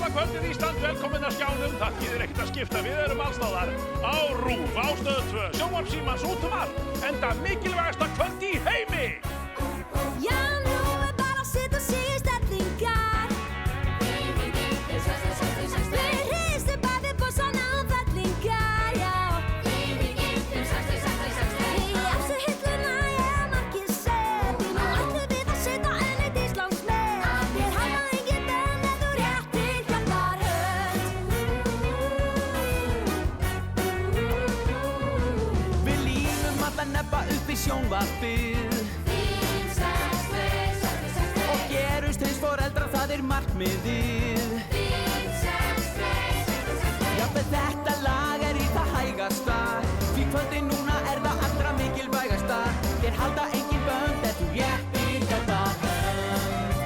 Góða kvöldið Ísland, velkomin að skjánum. Það þýðir ekkert að skipta, við erum allsstaðar. Á RÚV, á Stöð 2, Sjónvarp Símans, út allt. Enda mikilvægasta kvöld í heimi. Já, nú bara að setja sig í stellingar. Við hristum bæði bossana og fellingar, já. Í efstu hilluna ég margir set. Nú ætlum við að setja ennið Íslandsmet. Þér hafa engin bönn ef þú réttir hjálpar hönd. Við lífum alla nebba upp í sjónvarpið og gerumst eins foreldrar, það markmiðið. Jafnvel þetta lag í það hægasta, því kvöldið núna það allra mikilvægasta. Þér halda engin bönd ef þú réttir hjálpar hönd.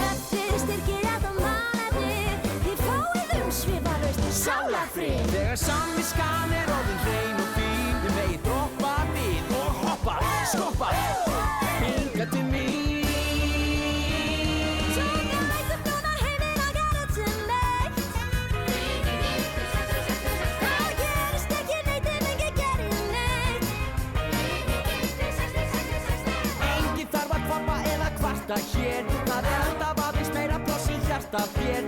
Ef þið styrkir þetta málefni, þið fáið umsvifalaust sálarfrið. Þegar samviskan orðin hrein og fín, þið megið droppa við og hoppa, skoppa, hingað til mín. Hér, það alltaf aðeins meira pláss í hjarta þér.